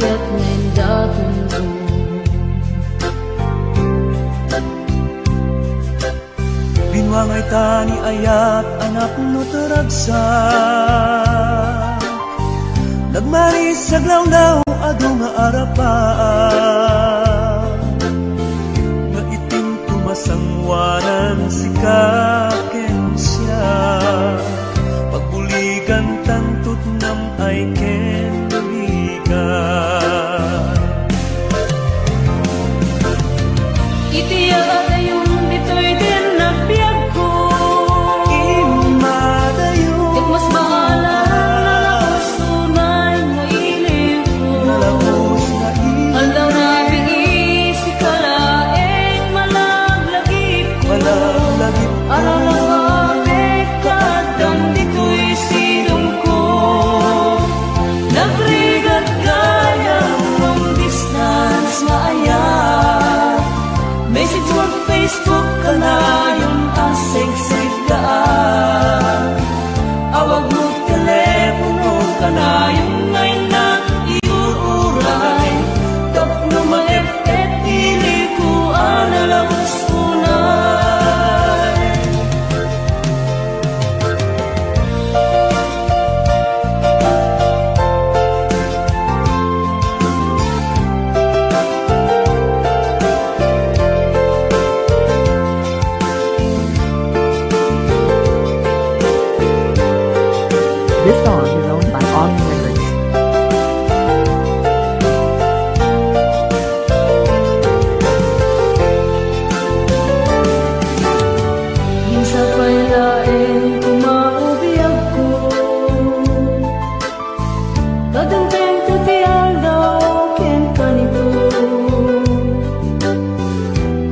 narigat ngayon datundo. Binwangay tani ayat anak no taragsak, nagmaris sa glawlaw ado nga arapan, nga itim tumasangwanan si kaken siya, pagbuligan tantut nam ay ken buligan. Itiya dayon ditoy din nagbiag ko, Imadayon ket mas bahala nalabos tunay nga ilig ko. nalabos na Aldaw na biisi kalaeng malaglagip ko. imalaglagip ko. Alalawamit kadam dito'y silong ko. Nagrigat gayang long distance nga ayat. Message mo Facebook ka na yung asig-sig daan. Awag mo telepono ka na yung ngayon na iuuray. Tapno maep-et pili ko analabas unay. This song is owned by Omni Records. Minsa pa'y laeng kumaubiyag ko. Kadanteng katiyang daw ken kanito.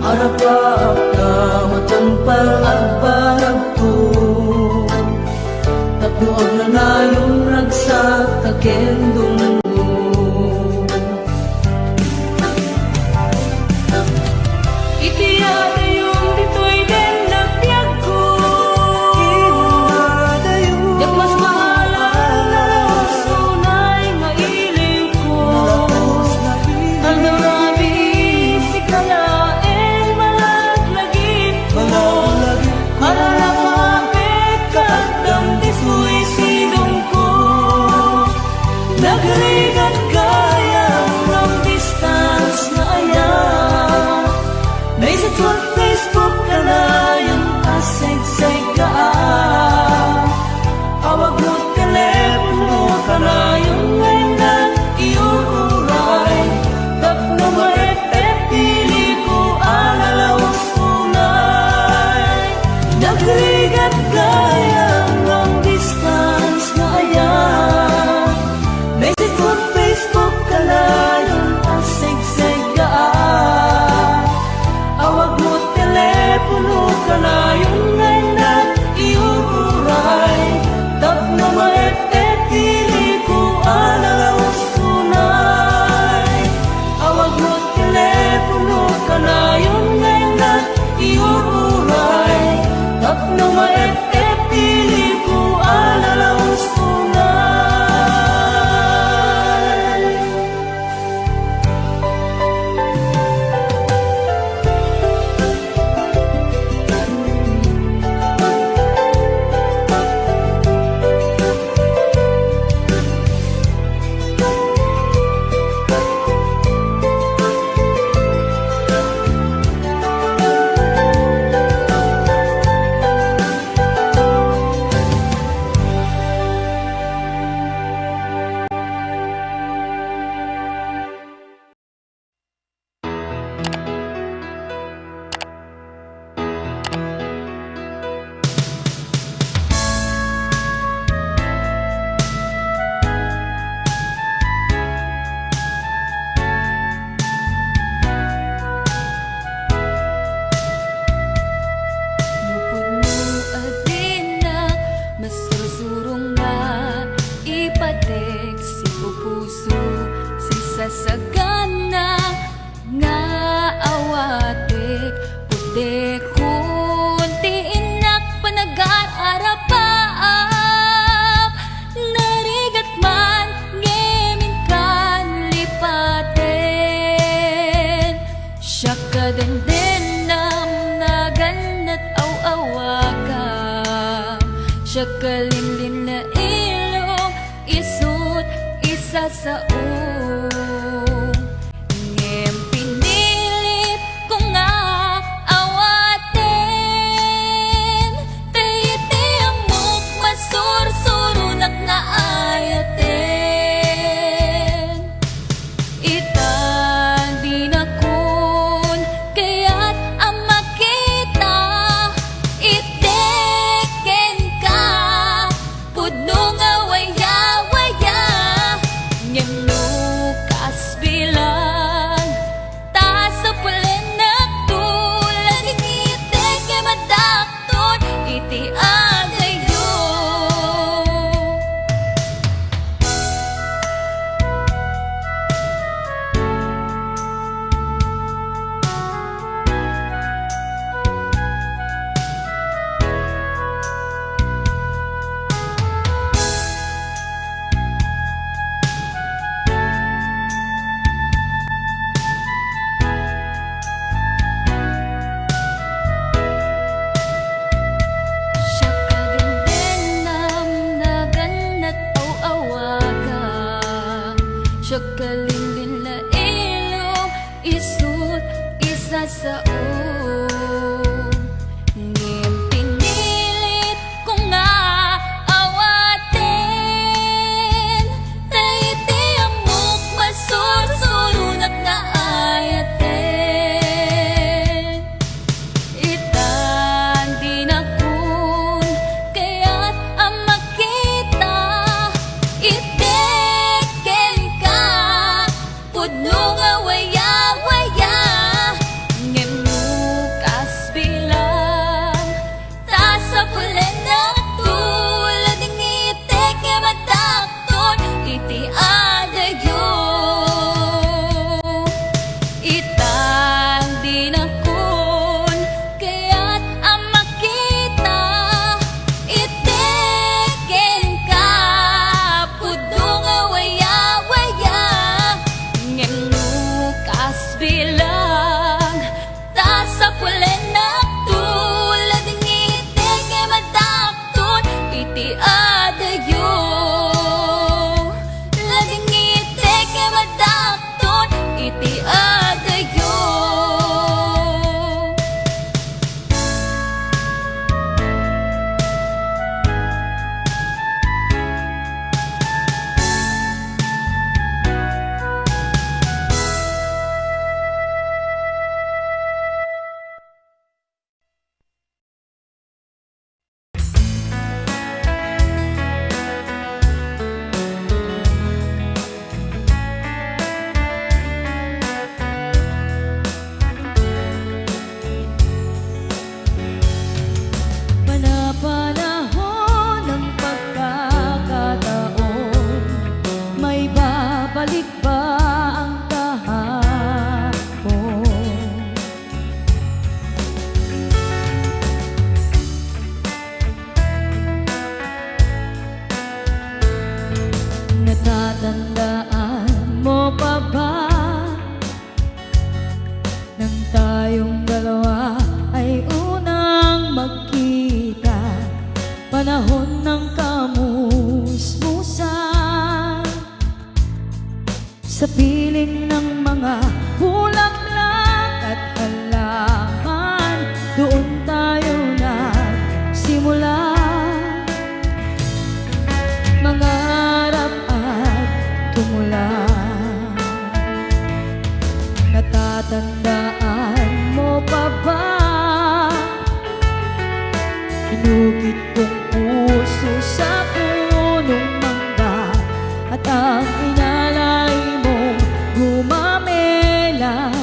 Harap-harap ka matampal at barag ko. Tapno ang nanayong ragsak taken dungo. Itiya dayon ditoy din nagbiag ko. Imadayon Yak mas mahala nalabos tunay nga ilig ko. nalabos na Aldaw na biisi kalaeng malaglagip ko. imalaglagip ko. Alalapapit kadam dito'y silong ko. Nagrigat gayang long distance na ayan. Message mo Facebook ka na yung asig-sig kaan. Awag mo telepono ka na yung ngayon na iuuray. Tapno maep-et pili ko alalawas unay. Nagrigat gayang long distance na ayan. Message mo Facebook ka na yung asig-sig kaan. Awag mo telepono ka na yung ngayon na iuuray. Tapno maep-et pili ko alalawas unay. Awag mo telepono ka na yung ngayon na iuuray. Tapno maep-et pili ko alalawas unay. Sagana nga awate puti kunti inak panagar-arapaap narigat man gemin kan lipa Siya kalinlin na ilong, isut isa sa ngem pinilit ko nga awaten, tayiti amok masursurunak nga ayaten. Itan di na kun kaya't ang makita, iteken ka pudno nga waya-waya, ngem nukas bilang ta sa pulen na tulad iteke madakton iti agayo. Siya kadindenam na ganat aw-awaga, siya kalinlin na ilong, isut isa sa ngem pinilit ko nga awaten, tayiti amok masursurunak nga ayaten. Itan di na kun kaya't ang makita, iteken ka pudno nga waya-waya, ngem nukas bilang ta sa pulen na tulad ng iteke madakton iti adayo. Itang di na kun kaya't ang makita, iteken ka pudno nga waya-waya, ngem nukas bilang ta sa pulen na tulad ng iteke madakton iti adayo. Laging iteke madakton iti adayo. Panapanahon ng pagkakataon, may babalik ba ang kahapon? Natatandaan mo pa ba nang tayong dalawa ay unang magkita, panahon ng kamusmusan, sa piling ng mga bulaklak at halaman, doon tayo nagsimula mangarap at tumula. Natatandaan mo pa ba inukit kong puso sa punong mangga, at ang inalay mong gumamela,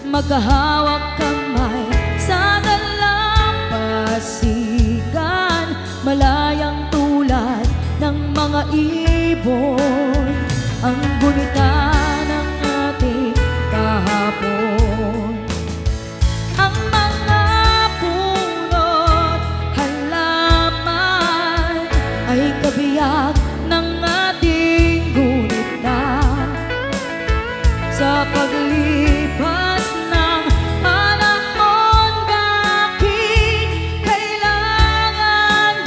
magkahawak kamay sa dalampasigan, malayang tulad ng mga ibon, ang gunita ng ating kahapon. Ang mga puno't halaman ay kabiyak ng ating gunita, sa paglipas ng panahon, bakit kailangan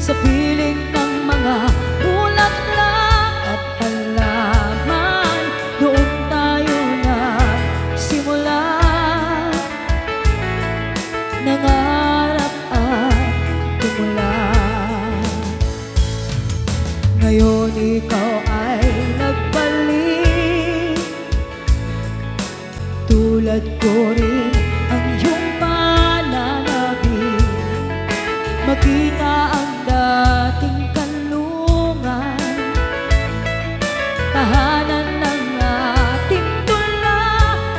sa piling ng mga bulaklak at halaman. Doon tayo nagsimula, nangarap at tumula. Ngayon ikaw ay nagbalik, tulad ko rin ang iyong pananabik. Makita ang dating kanlungan, tahanan ng ating tula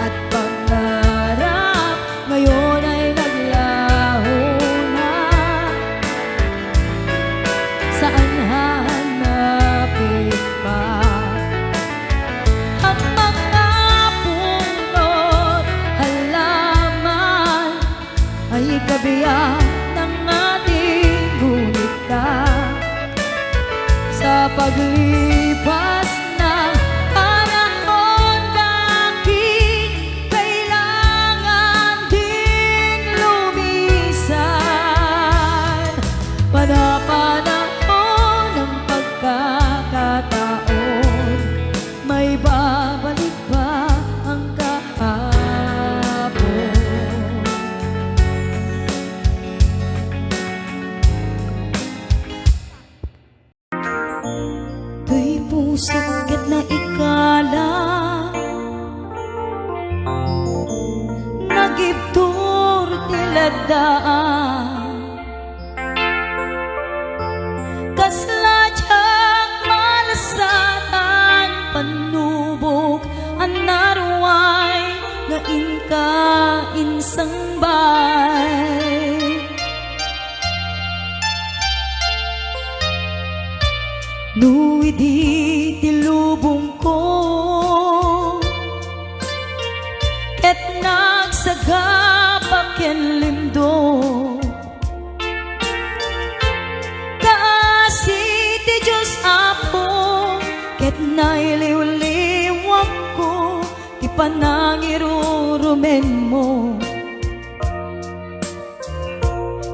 at pangarap. Ngayon ay naglaho na, saan hahanapin pa? Ang mga puno't halaman ay kabiyak ng ating gunita. Sa paglipas ng panahon, bakit kailangan ding lumisan? Panapanahon ng pagkakataon, may babalik ba ang kahapon? Kay pusok at naikala, nagibtur tiladaan, kasladyak malasatan, panubok ang naruay na inkain sangbay. Nuwi di tilubong ko ket nagsagabak ken lindo, kaasi ti Diyos Apo ket nailiw-liwak ko, ti panangirurumen mo.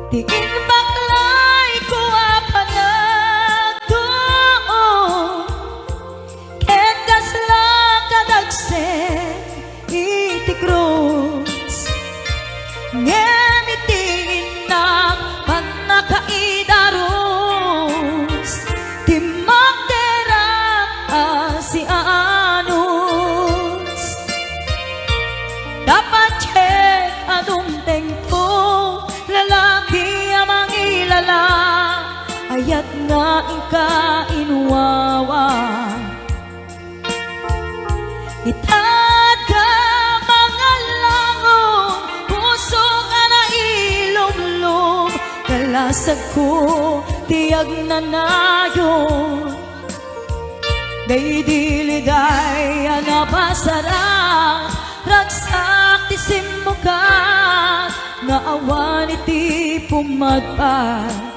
Ti inbaklay ko apanagdo, ket kasla kadagsen iti krus, ngemitingin ng pagnakaidarus, ti magderang si anus. Dapat check anong tempo, lalaki amang ilala, ayat nga ika inuwawa. Itata mga langon, puso nga na ilumlum, kalasag ko tiyag na nayon. Day diliday anapasara, ragsak ti simuka, nga awan iti pumadpad.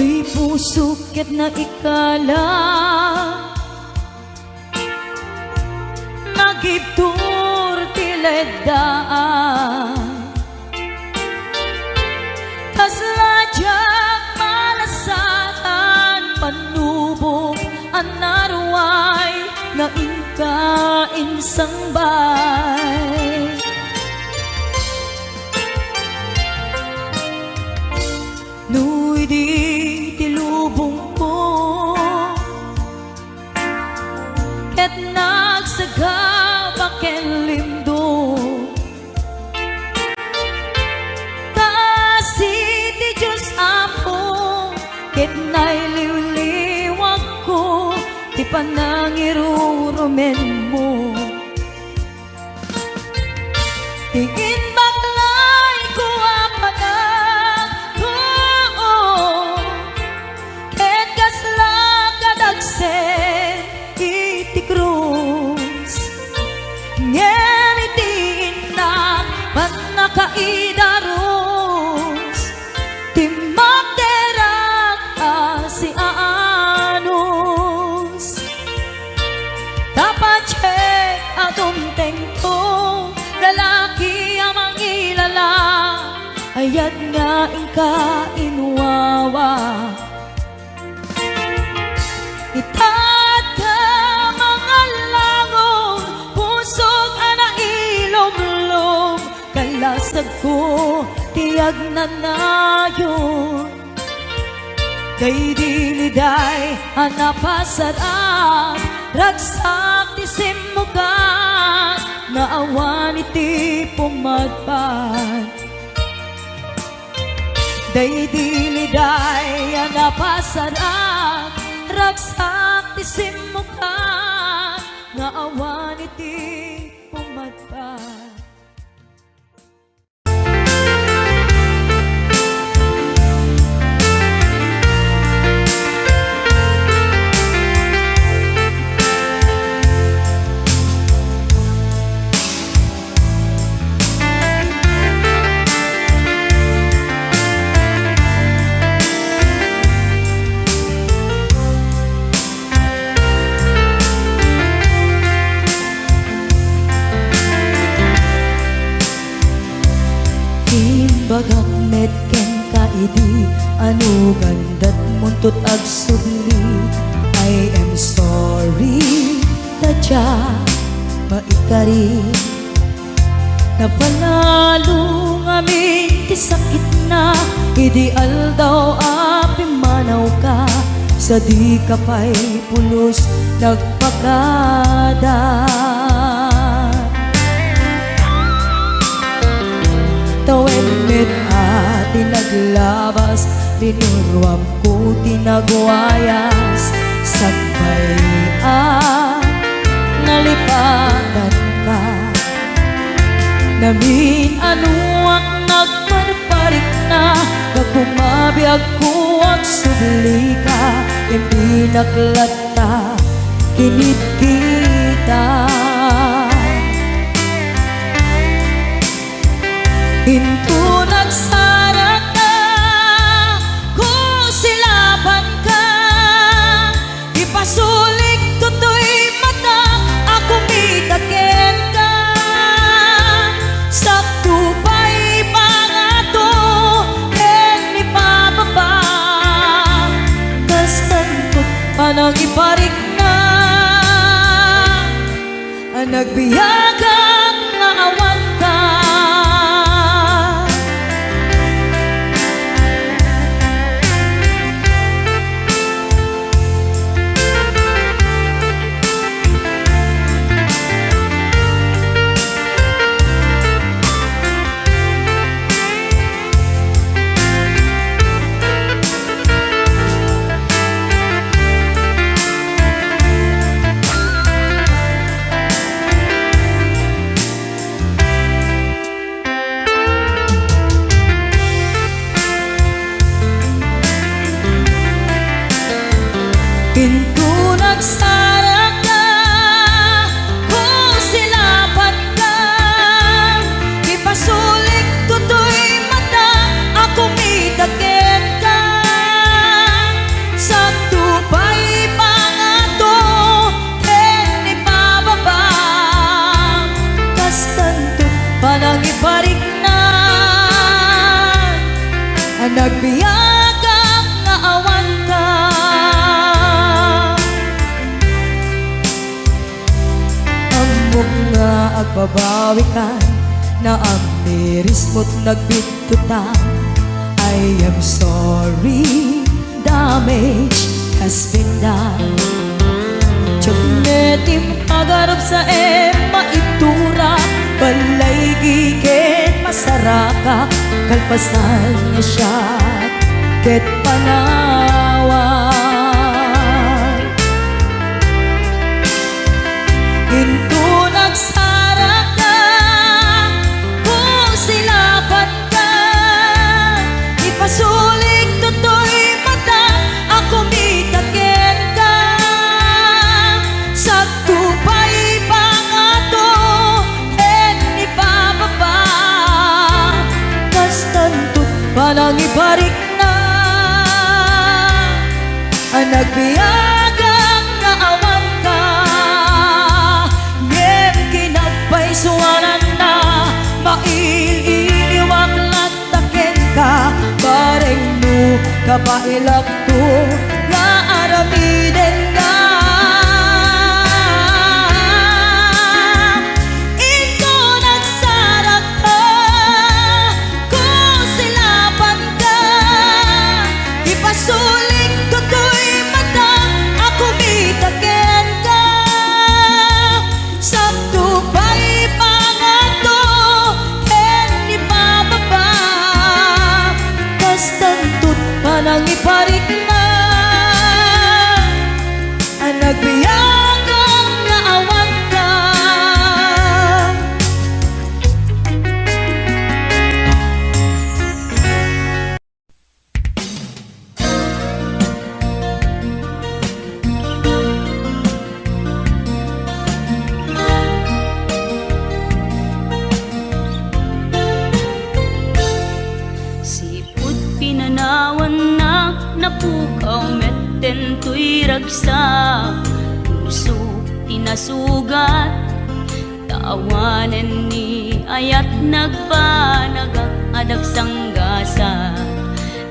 Di puso ket naikala, nagibtur tiledaan, kasladyak malasatan, panubok ang naruay na inkain sangbay. Nuy di tilubong ko ket nagsagabak ken lindo, kaasi ti Diyos Apo ket nailiw-liwak ko, ti panangirurumen mo. Tingin baklay ko apanag ko, ket kasla kadagsen iti krus, ngemitiin na Bayad nga ingka inuwawa Itata mga langong Pusog ana ilom-lom Kalasag ko tiyag na nayon Kay diliday hanapasarap Ragsak ti simugan Nga awan iti pumadpad Day diliday hanapasarap Ragsak ti simugan Nga awan iti pumadpad Bagak metken kaidi Anu gandat muntut agsubli I am sorry Tadya maikari Napanalo ngamin ti sakit na Ideal daw api manaw ka Sa di ka pa'y pulos nagpakada Tawenit at tinaglabas Tinurwam ko tinagwayas Sagbayan Nalipatan ka Namin anuak nagparparik na Nagkumabiyag ko ang subli ka Hindi naklata Kinit kita Hinto nagsarat na Kung silaban ka Ipasulik tutoy mata Ako mitakin ka Sakto pa'y pangato En ipababa Kastantot panang iparik na Nagbiyagang na awan ka Pinto nagsara ka Kung silapan ka Ipasulik tutoy mata Ako mitakin ka Sakto pa'y pangato En ipababa Kastanto panang iparik na Nagbiyagang nga awan ka Nga agbabawi ka Na ang miris mo't nagbitutan I am sorry Damage has been done Tiyagnetim agarap sa maitura Balay gigit masaraka Kalpasan niya siya Ket panawan Into nagsara ka Kung silapan ka Ipasulik tutoy mata Ako mitakin ka Sakto pa'y pangato En ipababa Kastantot panang ibarik na Nagbiyagang na awan ka Ngem kinagpay suwanan na Maililiwag latakin kapailak to nga aramiden ka. Ito nagsarap ka kung silapan ka, ipasuling to'y mata ako mitaken ka. Sabto pa'y pangato hen ni bababa, bastang tut panang iparik na ang nagbiyagang naawag ka. Sipot pinanawan na napukaw metten to'y ragsak, puso tinasugat taawanan ni ayat nagbanagak adag sanggasan.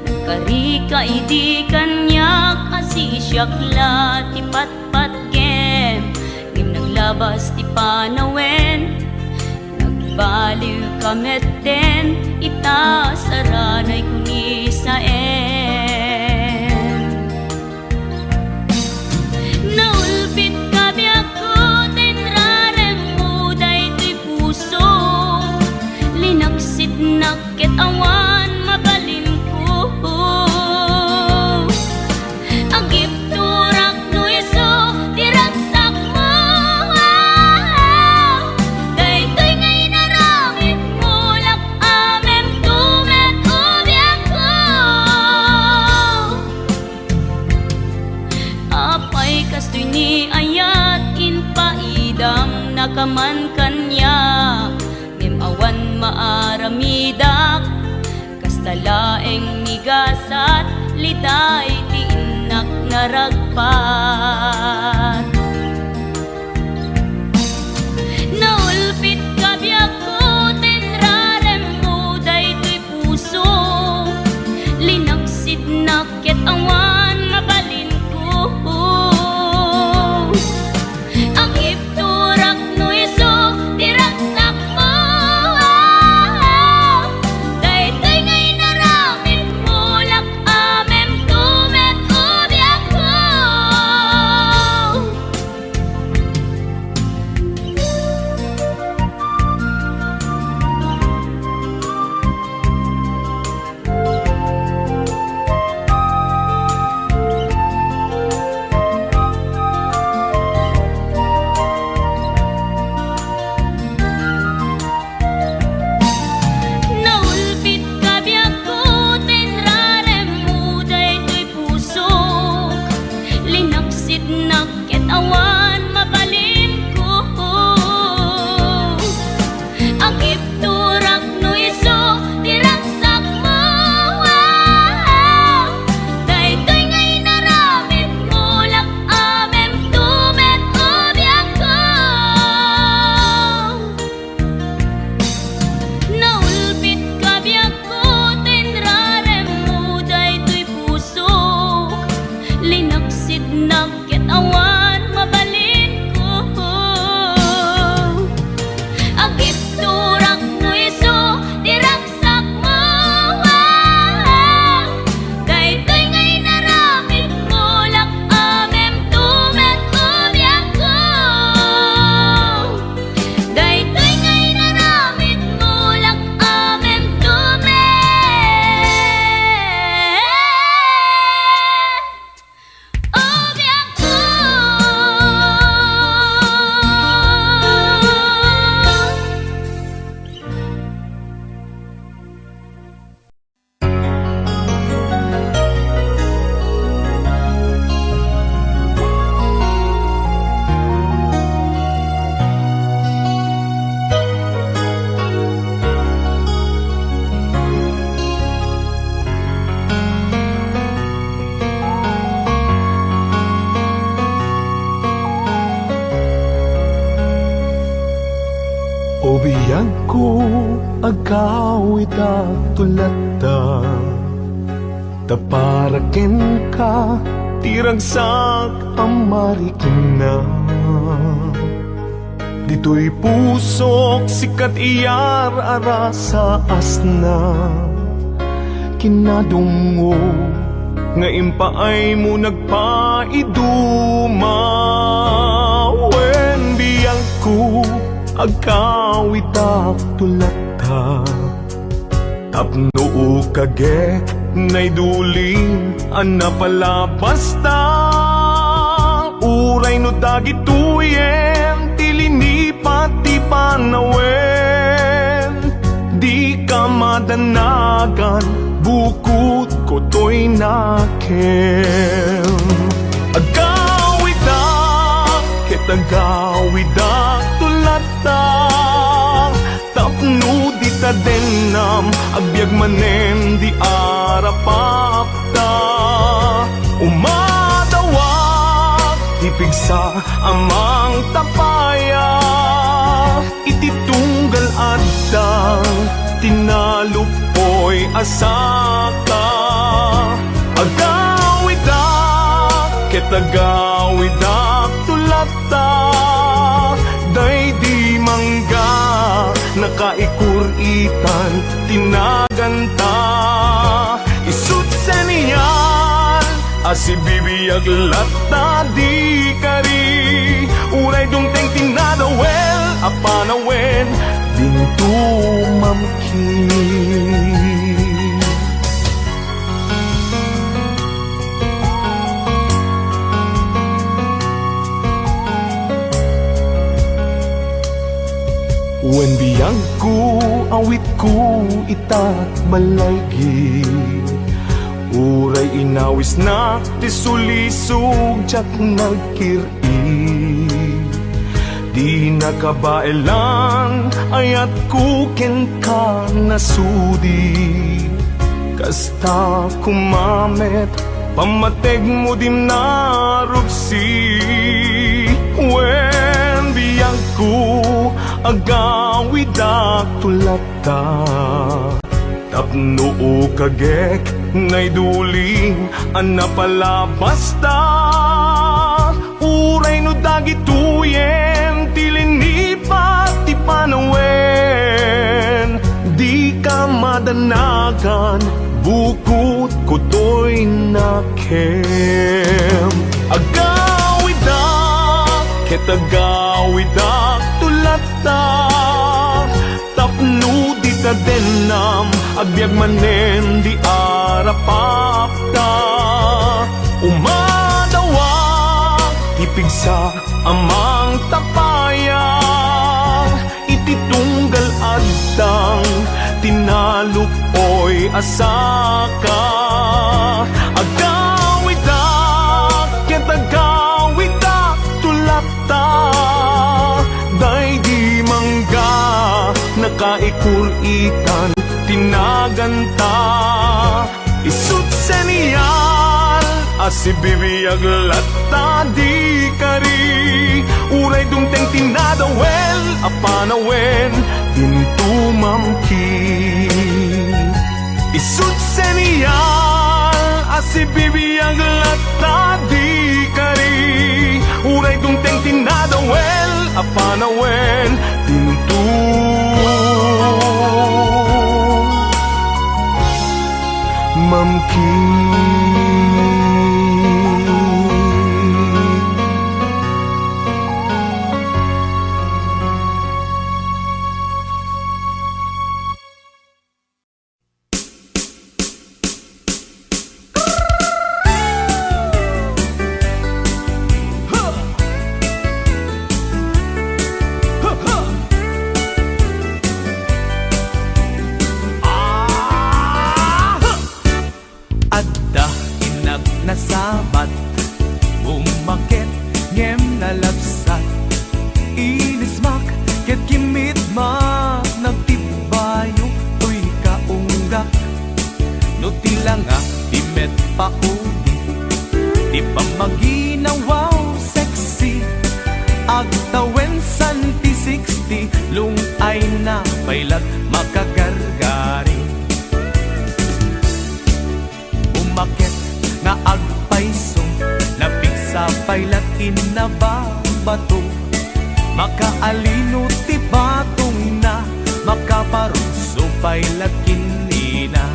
Nagkarika idi kanyak asisyakla ti patpat kem ngim naglabas ti panawen. Baliw kamet den ita saranay kuni sa naulpit kabi ako tenrarem mo daytoy puso, linaksit nakit awan mabalin ko. Agip turak no iso diragsak mo, daytoy ngay naramit mulak amem tumet ubiak ko. Apay kastoy ni ayat inpaidam nakaman kanya, ngem awan maaramidak kastalaeng nigasat liday ti inak naragpat. Naulpit kabi ako tenrarem mo daytoy puso, linaksid nakit awan mabalin ko. Agip turak no iso diragsak mo, daytoy ngay naramit mulak amem tumet ubiak ko. Naulpit kabi ako tenrarem mo daytoy puso, linaksid nakit awan mabalin ko. Agip turak no iso diragsak mo, daytoy ngay naramit mulak amem tumet ubiak ko. Naulpit kabi ako tenrarem mo daytoy puso, linaksid nakit awan mabalin ko. Agip turak no iso diragsak mo, daytoy ngay naramit mulak amem tumet ubiak ko. Daytoy ngay naramit mulak amem tumet ubiak ko. Obiyan ko agaw ita tulata, taparaken ka, tiragsak ang marikina. Dito'y pusok, sikat iyar ara sa asna. Kinadungo, nga impaay mo nagpaiduma. Wen biyang ko, agkawitak tulata. Tapno kage, nay duling, ana pala basta. Uray no dagituyen, tilini pati panawen. Di ka madanagan, bukod ko to'y nakem. Agawidak, kitagawidak tulata. Tapno di ta denam, agbyag manen di arapapta. Umadawak, tipigsa amang tapaya. Ititunggal adang, tinalupoy asaka. Agawidak, kitagawidak tulata. Day di mangga, nakaikuritan, tinaganta. Isut sa niyan, asibibiyag lata di kari. Uray dungteng tinadawel, apanawen, dintu mamkin. Wen biyang ko, awit ko, itat malaygi. Uray inawis na, tisulisog, jak nagkiri. Di nakabailan, ayat ko ken ka nasudi. Kasta kumamet, pamateg mo din narupsi. Wen biyang ko, agawidak tulata. Tapno kagek, nay duling, ana pala basta. Uray no dagituyen, tilini pati panawen. Di ka madanagan, bukod ko to'y nakem. Agawidak, kitagawidak tulata. Tapno di ta denam, agbyag manen di arapapta. Umadawak, tipigsa amang tapaya. Ititunggal adang, tinalupoy asaka. Agawidak, kitagawidak tulata. Day di mangga, nakaikuritan, tinaganta. Isut sa niyal, asibibiyag lata di kari. Uray dungteng tinadawel, apanawen, dintu mamkin. Isut sa niyal, asibibiyag lata di kari. Uray dungteng tinadawel, apanawen, dintu mamkin. Adda pailatin na ba bato makaalino ti batong na makaparuso pailakin ina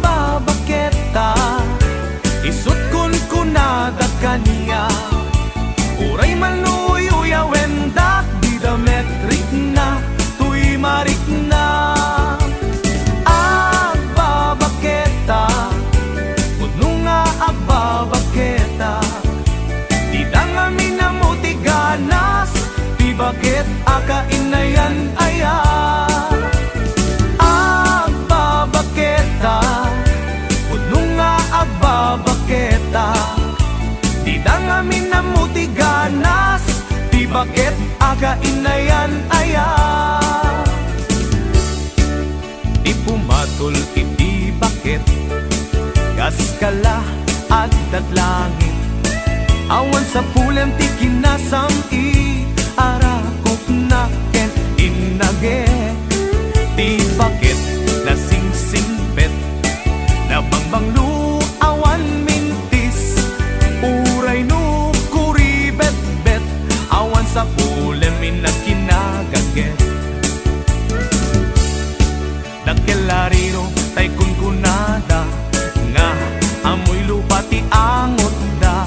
babaketa isut kun kunada kaniya uray manuy wendak di dametrik na tuy marik na babaketa kuno nga babaketa di dangami na mutiganas di bakit akainayan aya babaketa kuno nga babaketa di dangami na mutiganas di bakit akainayan aya di pumatol iti bakit gas kala at dadlangit awan sa pulem ti kinasam arakok na ken inage di bakit nasingsingpet na bangbanglu awan mintis uray no kuribet-bet awan sa pulem inakinagaget nagkelariro tay kunkunada nga amoy lupa ti angot da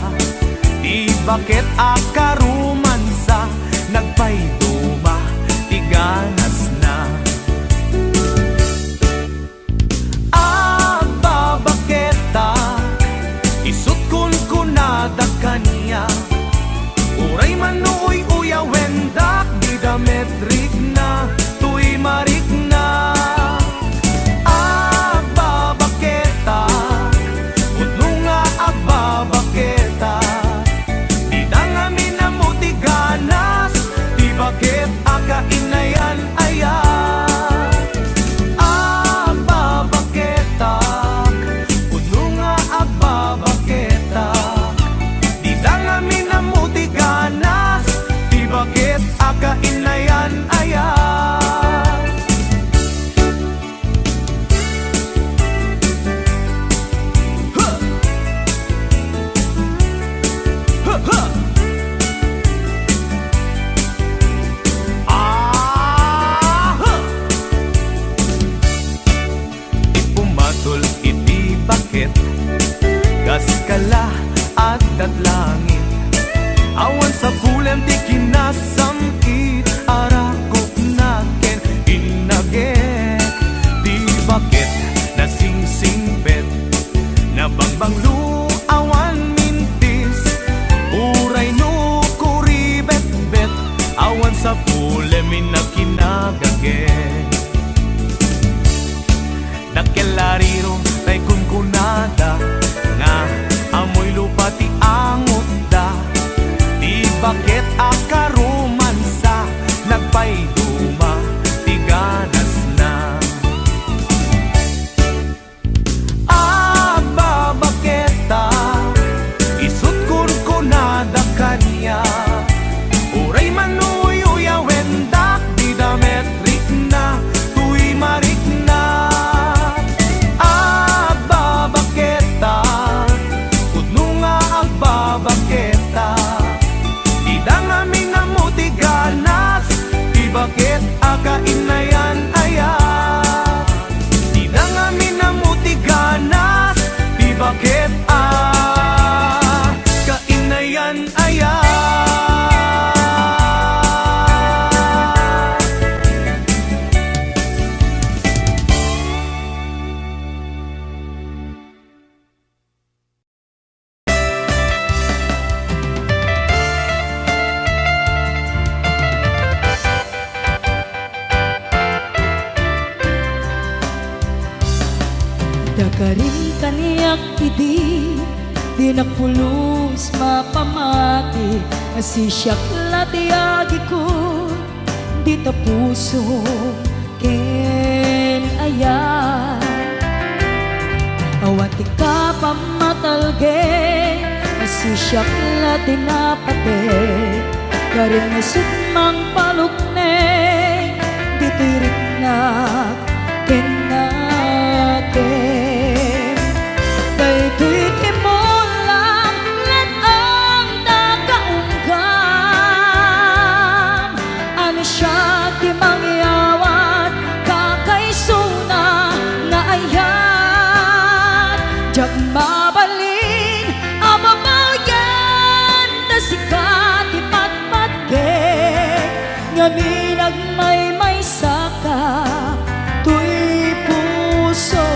di bakit akarumansa nagpayduma ti ganas na babaketa isut kun kunada kaniya uray manuy wendak di dametrik na tuy marik na babaketa kuno nga babaketa di dangami na mutiganas di bakit akainayan aya babaketa kuno nga babaketa di dangami na mutiganas di bakit akainayan aya ipumatol iti bakit gas kala at datlangit awan sa pulem ti kinasamkit arakok na ken inagek di bakit nasingsingpet na bangbanglu awan mintis uray no kuribet-bet awan sa pulem inakinagagek nagkelariro tay kunkunada nga amoy lupa ti angot da di bakit akarumansa nagpayduma ti ganas na babaketa isut kun kunada kaniya uray manuy wendak di dametrik na tuy marik na babaketa kuno nga babaketa di dangami na mutiganas di bakit akainayan aya di dangami na mutiganas di bakit kainayan aya dakarin kaniyak idi di nagpulos mapamati asisyak latiagi ko di tapuso ken ayan awati ka pamatalge asisyak latinapate karin na sutmang palukne di tirik na kenake dahito Ngami nagmaymay saka tuy puso.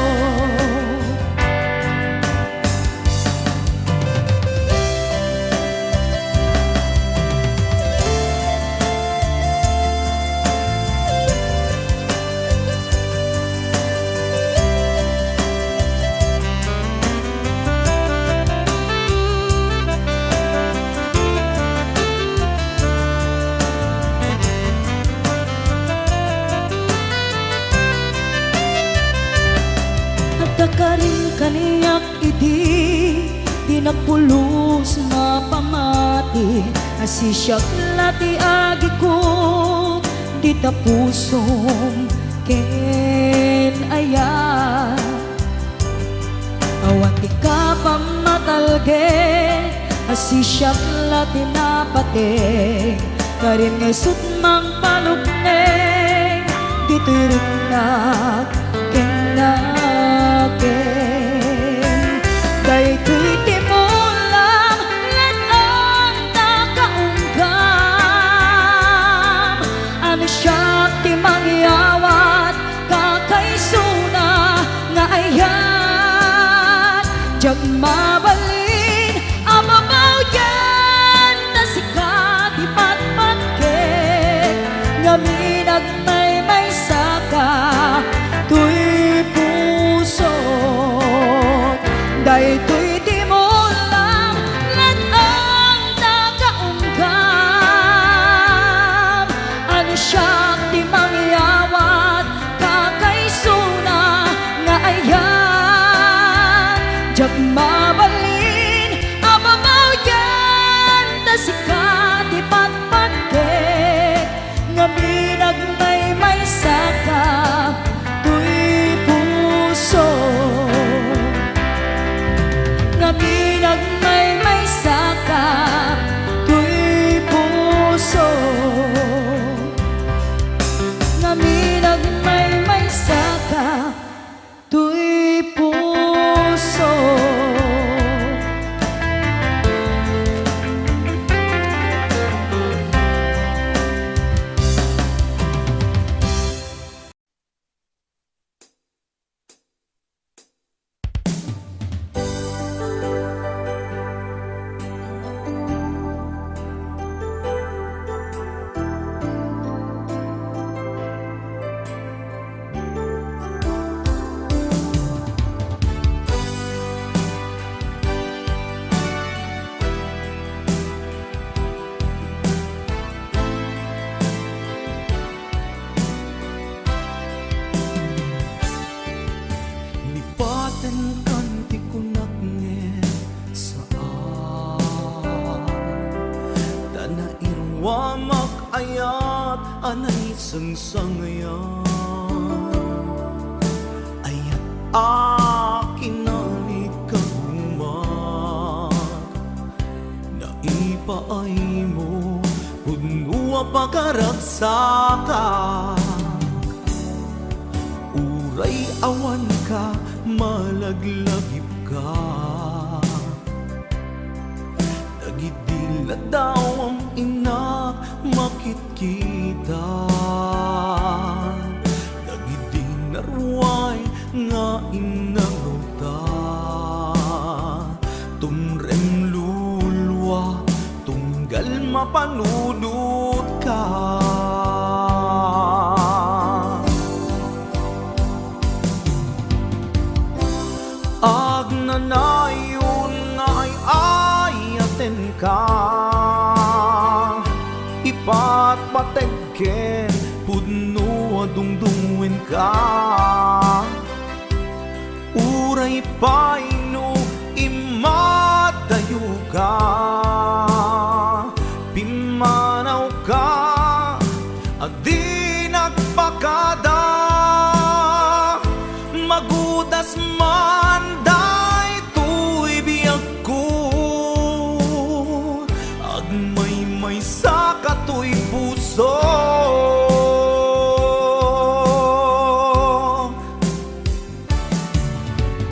Nagkakarin kaniyak di nagpulos na pamati, asisyak lati agi ko di tapusom ken aya. Awan ti ka pamatalge, asisyak lati napate, karin ngesut mang palukne dito'y rinag ken daytoy timulang lan nakaunggam. Ano siya ti mangyawat kakaysuna nga ayan, jag mabalin amabaw yan na sikat ipatpatke. Ngami nagmaymay saka tuy puso, daytoy timulang lan ang nakaunggam. Ano siya ti mangyawat kakaysuna nga ayan, jag mabalin amabaw yan na sikat ipatpatke. Ngami nagmaymay saka tuy puso, ngami nagmaymay saka tuy puso, ngami nagmaymay saka tuy puso. Lipatan kan ti kunakngen saan, dana irwa makayat anay sangsangayan. Ayat akin na ni kahumat, naipaay mo punua pagkaragsakan. Uray awan ka, malaglagip ka, nagidila daw ang inak makitkita. Nagidinarway nga inaruta, tumrem lulwa tunggal mapanunod ka. Agnanayon nga ayaten ka, ipatpategken pudno adungdungwen ka. Uray paino imadayo ka, pimanaw ka adi nagpakada. Magudas man daytoy biyag ko, agmaymay sa katoy puso.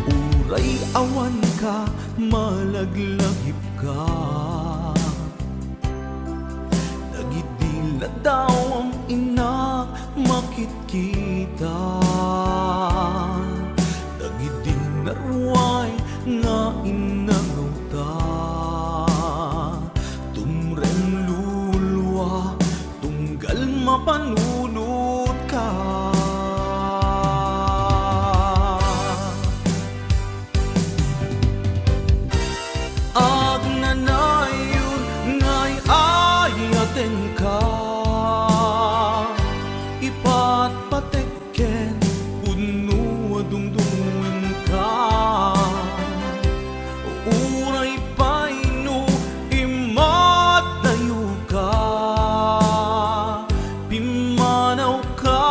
Uray awan ka, malaglagip ka, nagidila daw ang sakit kita. Dagiti narway nga inagaw ta. Tumren lulwa tunggal mapanunot ka. Ag nanayon ngay ayaten ka. Ipat patekken puno dungdungin ka. Uray paino imat tayo ka. Pimanaw ka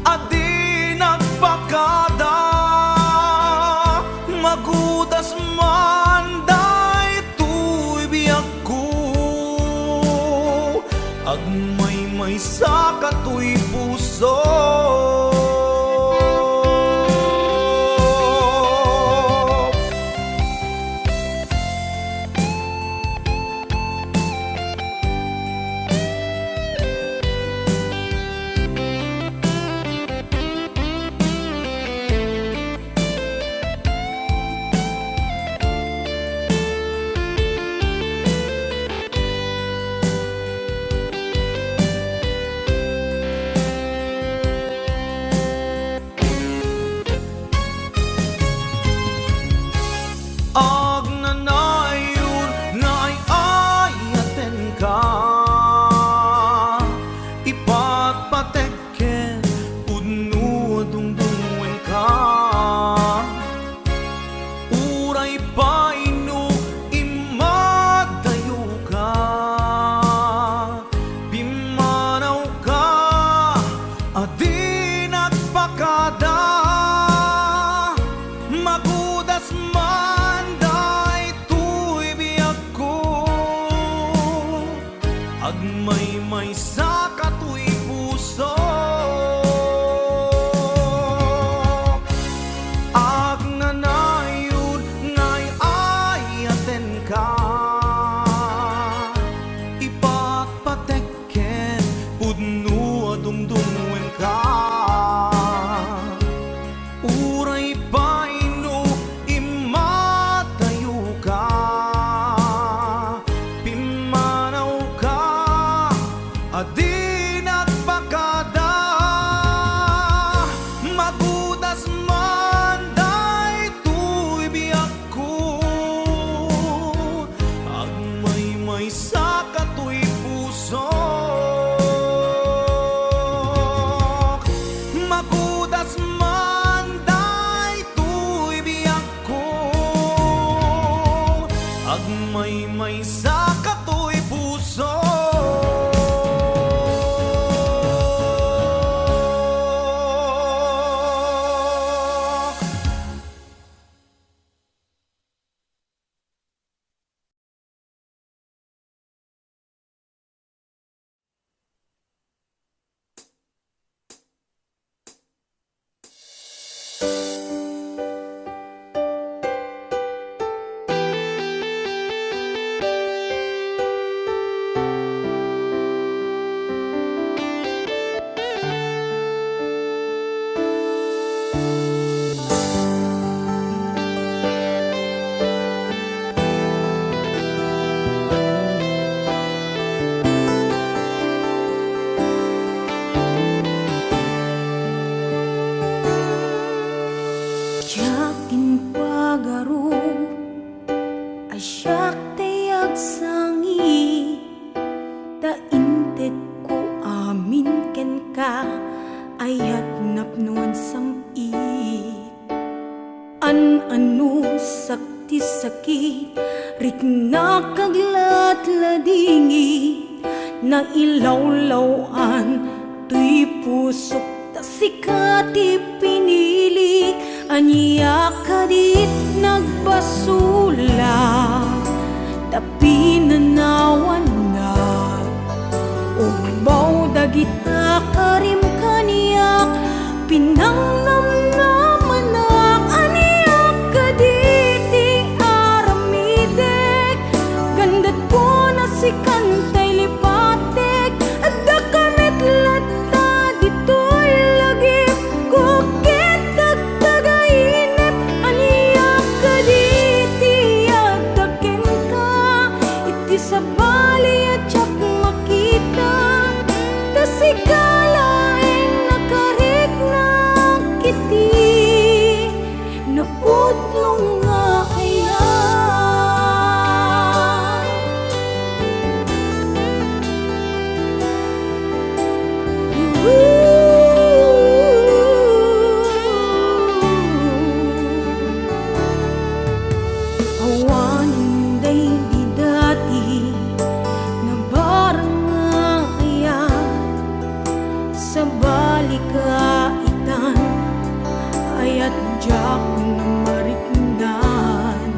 adi nagpakada. Magudas man daytoy biyak ko. Agmay-may sa katoy puso. Ag nanayon ngay ayaten ka. Ipat patekken puno dungdungin ka. Uray paino imadayo ka. Pimanaw ka adi nagpakada. Magudas man daytoy biyak ko. Agmay-may sa katoy puso. Ag nanayon ngay ayaten ka. Ipat patekken puno dungdungin ka. Uray paino imatayo ka. Pimanaw ka adi nagpakada. Magudas man daytoy biyak ko. Agmay-may sa katoy puso. Magudas man daytoy biyak ko. Agmay-may sa katoy puso. Tiyakin pagaro asyak tayag sangi. Tainted ko amin ken ka ayat napnuan samit. An-ano sakti sakit rik nakaglat-ladingit. Na ilawlawan tuy pusok ta sikati pinilik. Anya kadit nagbasula tapi nanawan na. Ugbaw dagita karim kaniyak pinangnamnamanak. Aniyak kaditi aramidek gandat ko na si kantay lipatek. Adda kamit latta dito kalaing nakarigna kiti napudlong nga awan day di dati na barang nga kaya sa balikaitan ayat jak na mariknan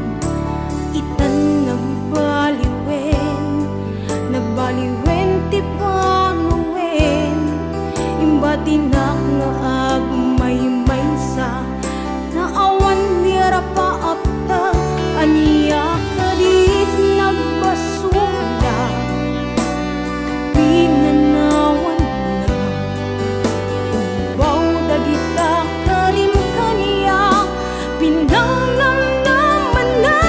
itan nagbaliwen ti panuwen imbatinak nga agmay sa na awan dira pa apta aniya kadit nagbasula pinanawan na ubaw dagita karim kaniya pinangnam naman na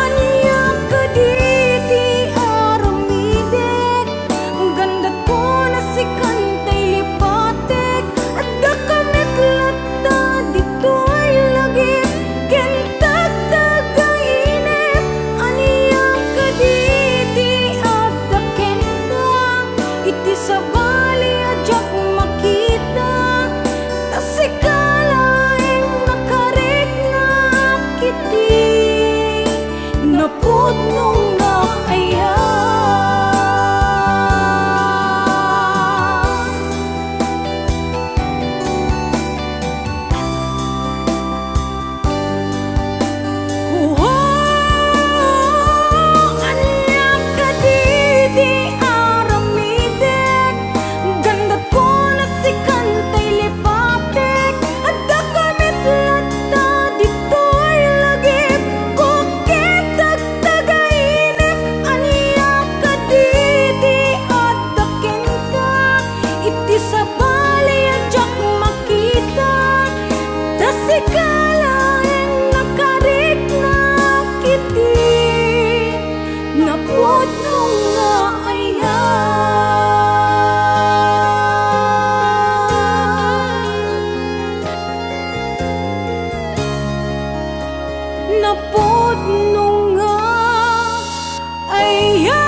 aniya kaditi aramidek gandat ko na si kantay lipatek at dakamit lata dito'y lagi kentag tagainip aniya kaditi at daken ka iti sa bali adyak makita tasikalaing nakarik na kiti napudnong na ayan aniya kaditi aramidek gandat ko na si kantay lipatek at dakamit lata dito'y lagip kukitag tagainip aniya kaditi at daken ka iti sa bali adyak makita tasikalaing nakarik na kiti napudnong nga ayan napudnong nga ayan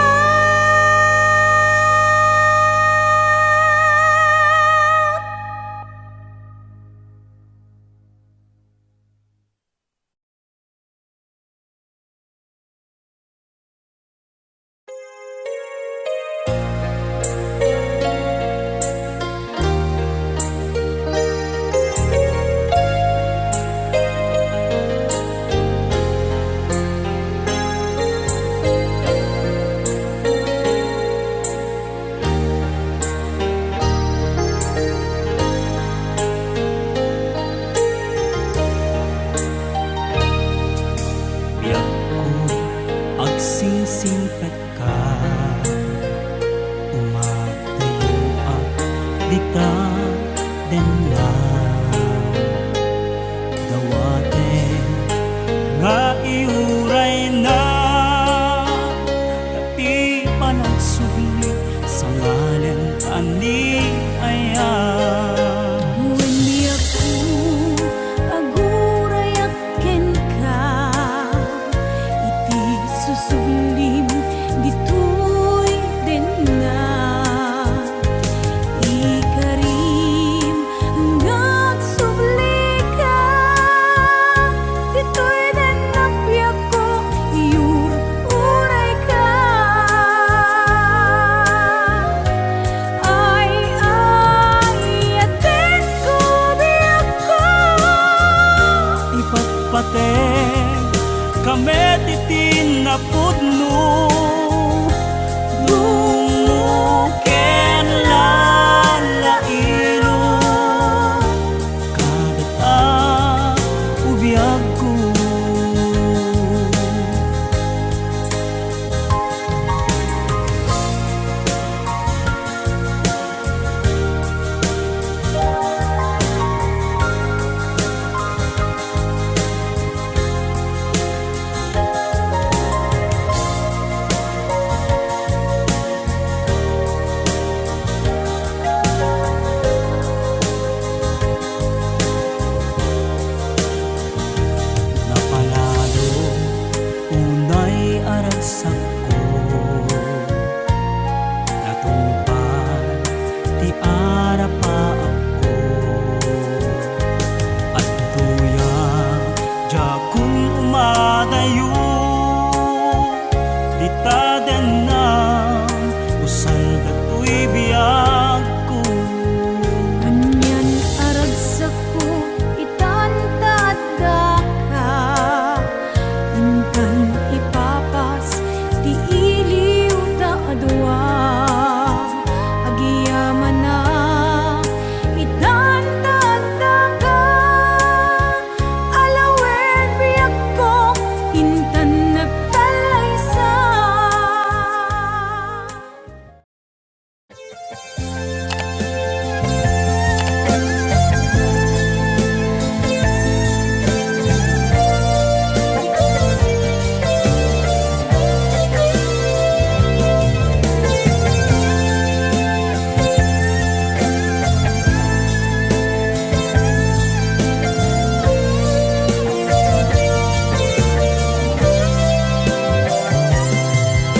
Biyak ko agsisimpet ka umatayo at dita den na dawate nga iuray na tapi panagsubli sa ngalen ani ayan Wenni aku agurayak ken ka iti susumlim dito'y den na ikarim nga arapa ako at tuya jakong umadayo ditaden na usan datoy biyag ko Anyan aragsak ko itantadda ka Intan ipapas ti iliw ta adwa Agiyaman na itantadda ka Alawen biyak ko intan nagtalaysa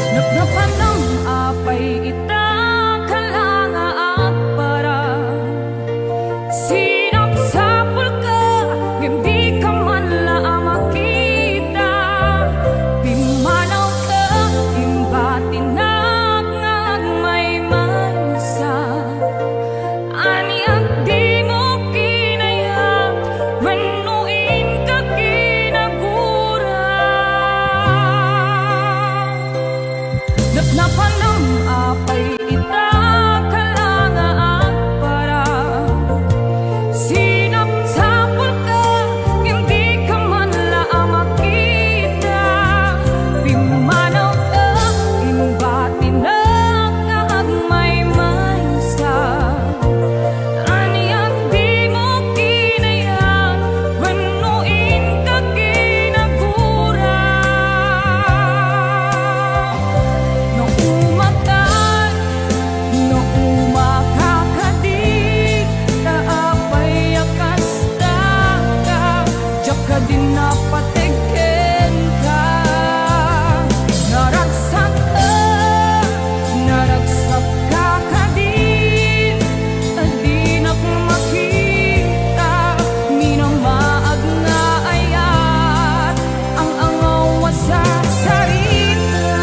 Napnapan ng apay ita kalanga at para Sinapsapul ka, hindi ka man lang makita Pimanaw ka, imbatinak ngag may mansa Aniyak di mo kinaya, manuin ka kinagura Napnapan ng apay ita kalanga at para Sinapsapul ka, hindi ka man lang makita Pimanaw ka, imbatinak ngag may mansa Aniyak di mo kinaya, manuin ka kinagura No umatay, no umakakadi Taapay akas ka, diyak ka din napatigin ka Naragsak ka, naragsak ka kadin Adinak makita, minamaag nga ayat Ang angaw sa sarita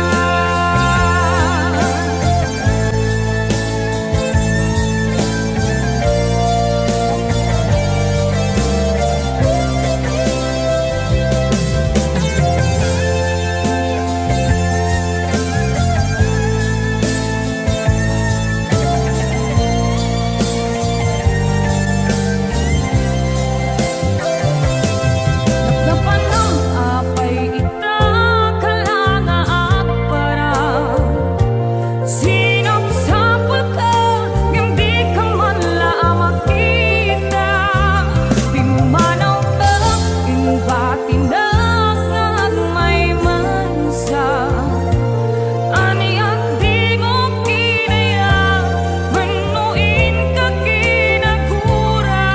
Napnapan ng apay ita kalanga at para Sinapsapul ka, hindi ka man lang makita Pimanaw ka, imbatinak ngag may mansa Aniyak di mo kinaya, manuin ka kinagura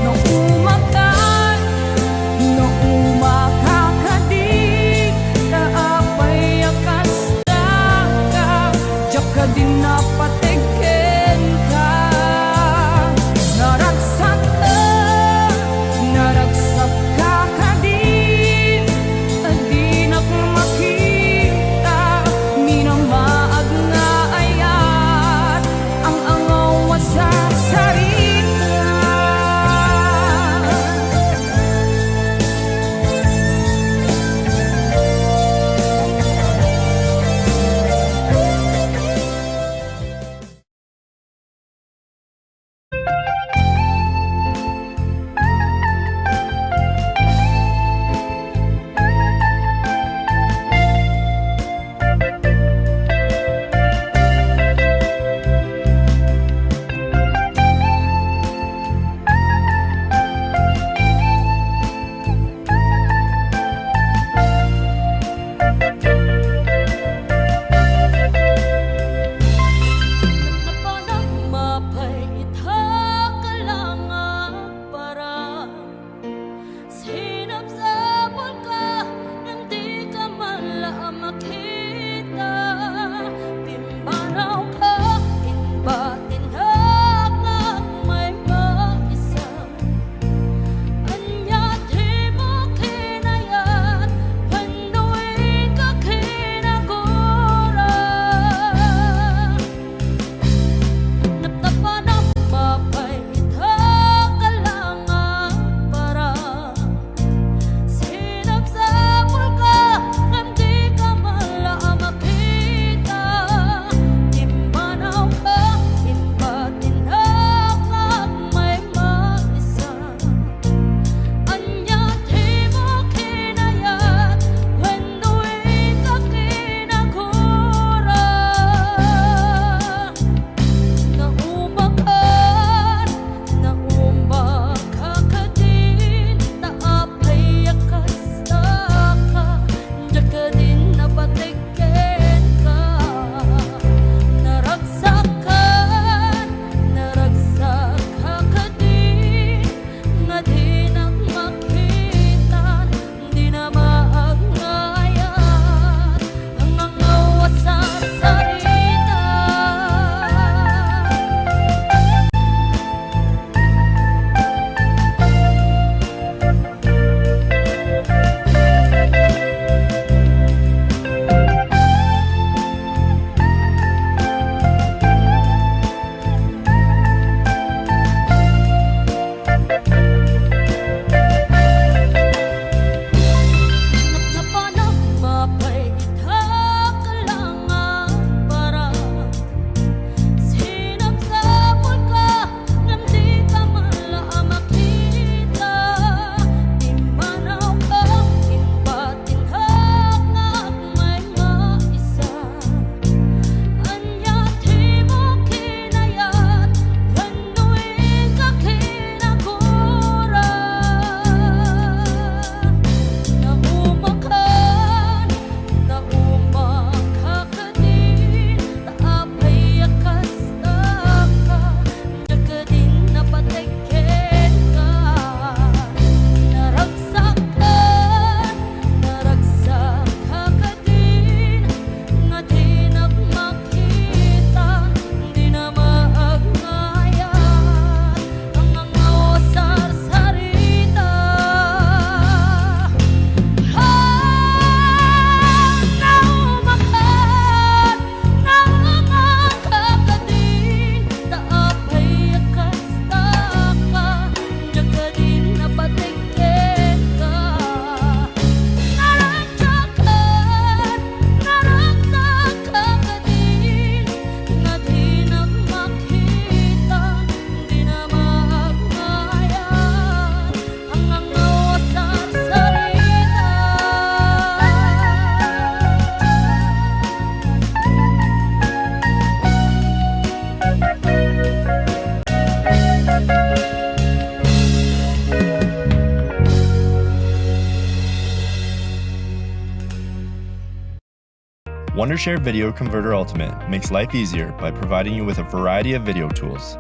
No umatay, no umakakadi Taapay akas ka, diyak ka din napatigin ka Naragsak ka, naragsak ka kadin Adinak makita, minamaag nga ayat Ang angaw sa sarita Wondershare Video Converter Ultimate makes life easier by providing you with a variety of video tools.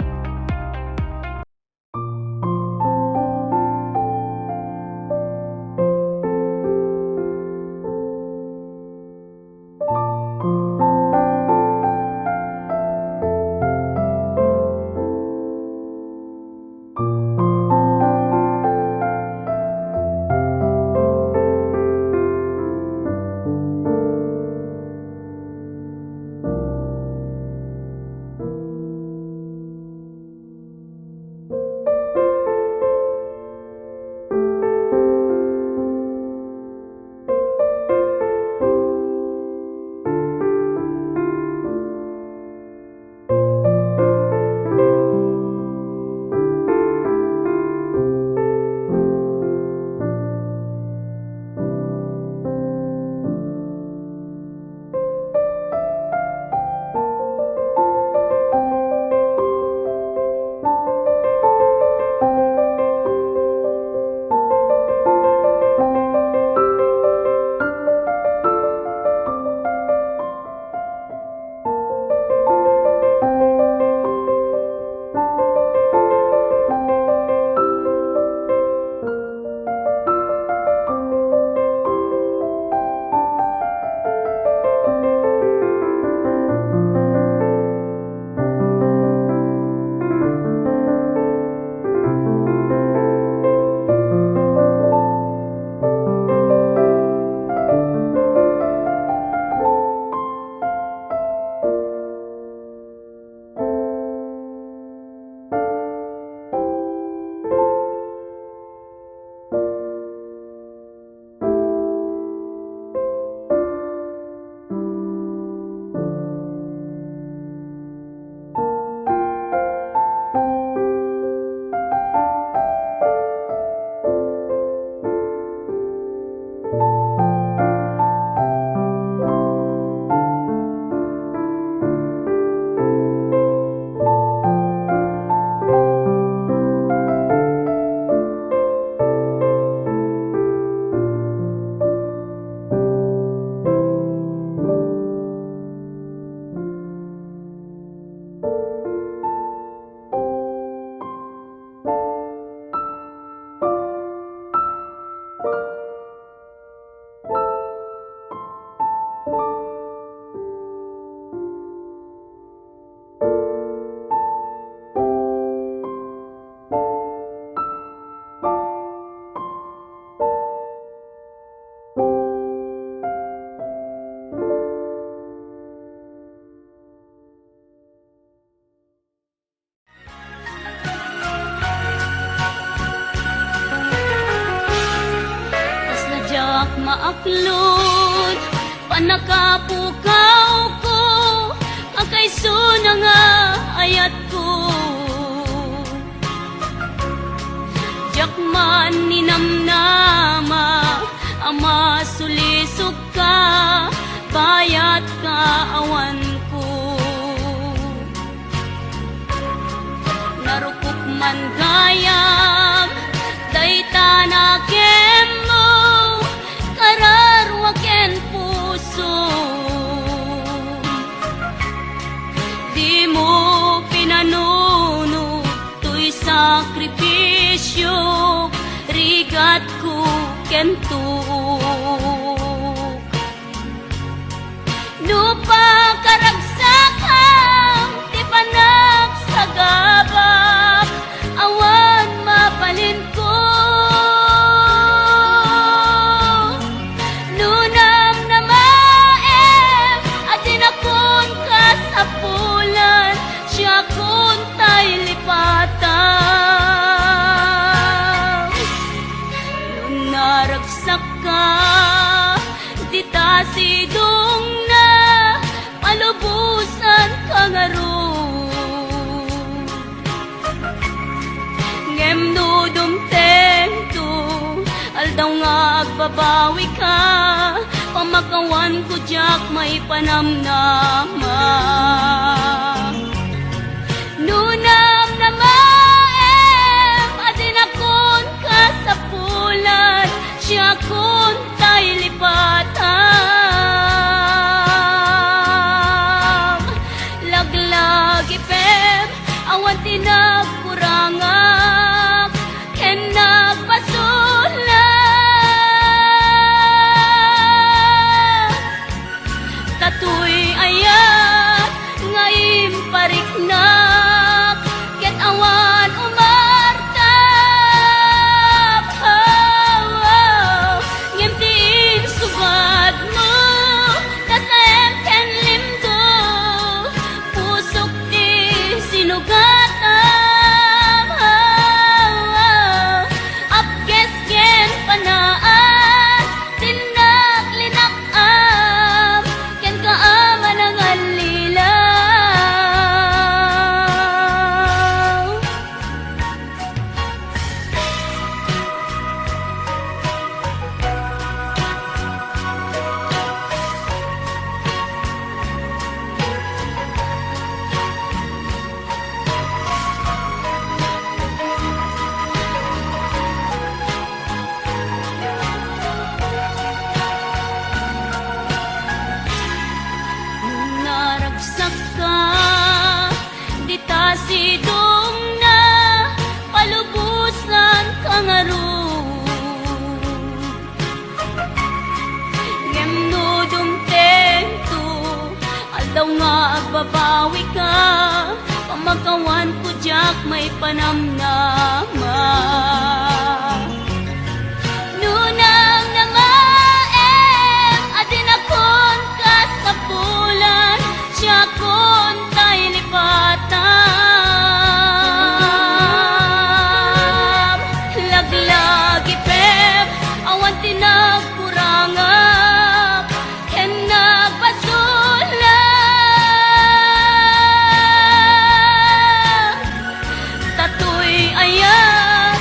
Maaklod, panakapukaw ko, akaiso na nga ayat ko. Jakman ni namnama, ama sulisog ka, bayat ka awan ko. Narukok man gayam, dayta na kemo, kararwaken puso. Di mo pinanuno to'y sakripisyo, rigat ko kentuk. Lupa karagsakam, di panak sa gabak, awan mapalin ko. Nunam na maem, atin akon kasapulan, siya kun tay lipatan. Nunaragsak ka, di ta sidong na, palubusan ka nga ron. Ngem no dumteng to, aldaw nga agbabawi ka, pamakawan ko jak may panamnama. Nunam na maem, adin akon kasapulan, siya kun tay lipatan. Laglag ipem awan tinagkurangak ken nagpasulat tatuy ayat ngaim pariknak ket awan umartap ngimtiin subad mo dasayem ken limdo pusok di sinugatam apkes ken panaas tinak linakam ken kaaman ang alilaw naragsak ka di ta sidong na palubusan kangaroo ngemnudong tento aldaw nga agbabawi ka pamagawan ko jak may panamnama nunang namaem adin akon kasapulan siya kon tay lipatam laglag ipem awan tinagkurangak ken nagpasulat tatuy ayat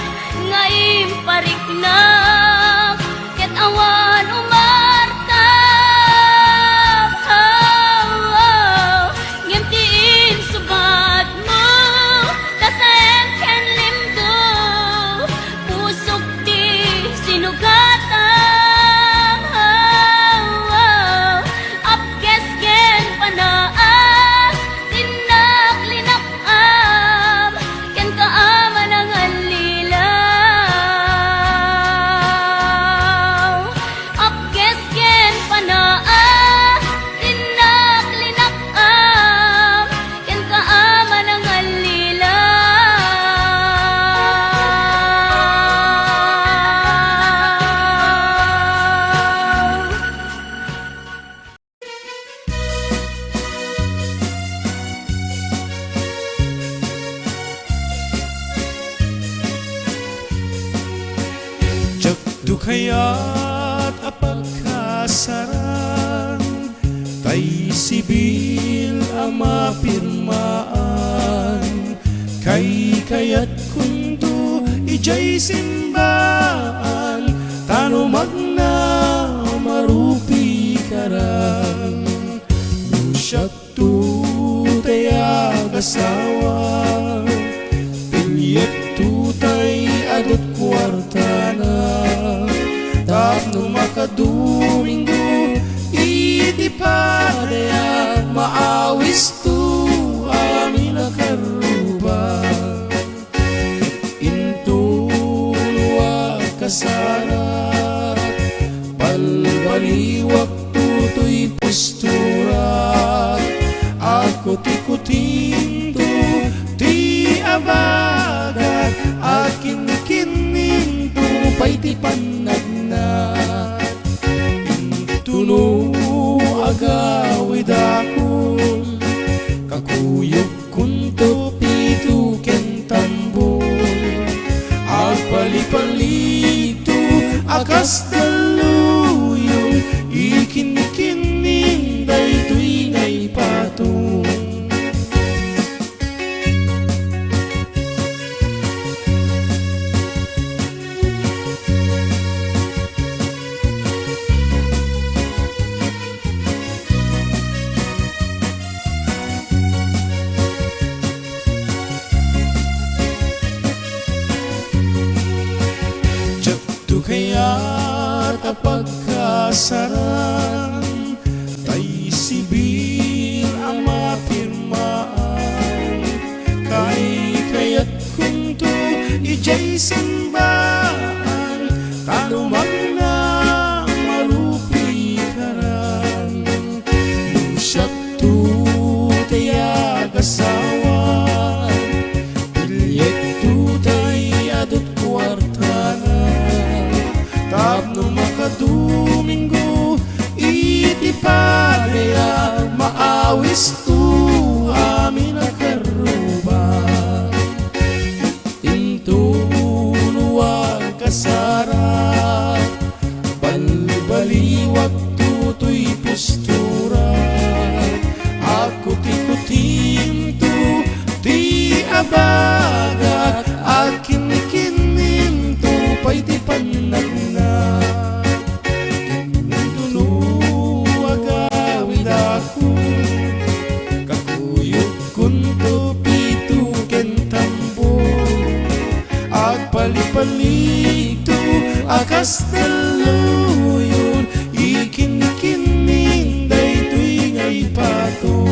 ngaim pariknak ket awan umartap ngimtiin subad mo dasayem ken limdo pusok di sinugatam apkes ken panaas tinak linakam ken kaaman ang alilaw apkes ken panaas tinak linakam ken kaaman ang alilaw Jagdu kaya't apagkasaran tay sibil ang mapirmaan kay kayat kundo ijay simbaan tanumag na marupi karang Nusyak tutay agasawa pinyet tutay adot kwartana tapno makadumingo iti padayag maawis tu amin akaruba intulwa kasara palbaliwak tutoy postura ako tikutinto ti abagat akin kininto pay ti panagna tuno agawid ako kakuyog kunto pito ken tambol agpalipalito akas daluyong ikin-kining daytoy ngay patong kaya't apagkasaran tay sibil ang mapirmaan simbaan tanumak na marupi karan Nusyat tu tayag asawan Bilyet tu tay adot kwartanan Tapno makadominggo iti padaya maawis tu amin akarubang Tintunuan kasara balbaliwag tutoy postura Ako tikutin tu ti abagat akin kinin tu pay ti panagna agawid ako kakuyog kunto pito kentambo agpalipalig to akas daluyon ikin-kining daytoy ngay pato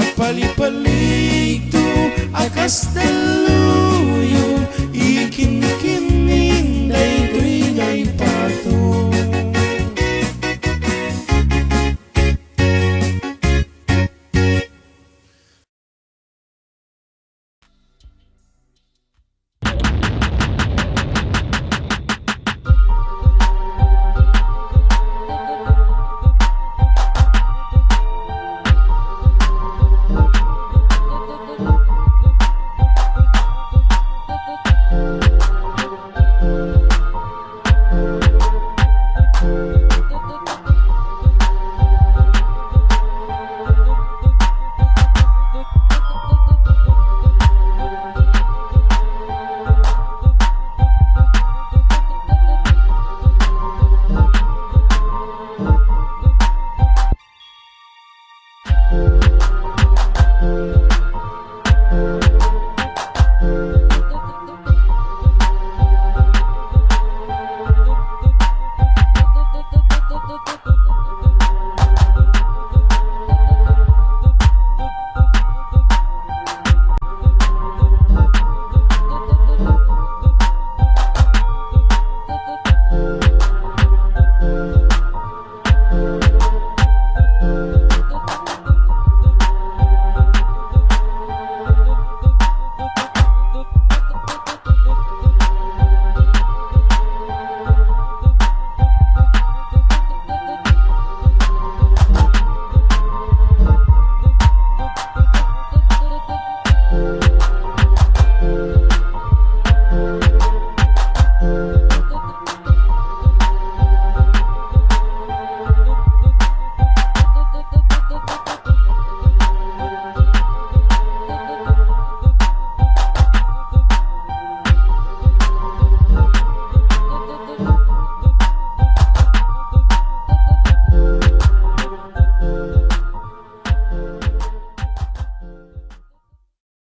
agpalipalig to akas daluyon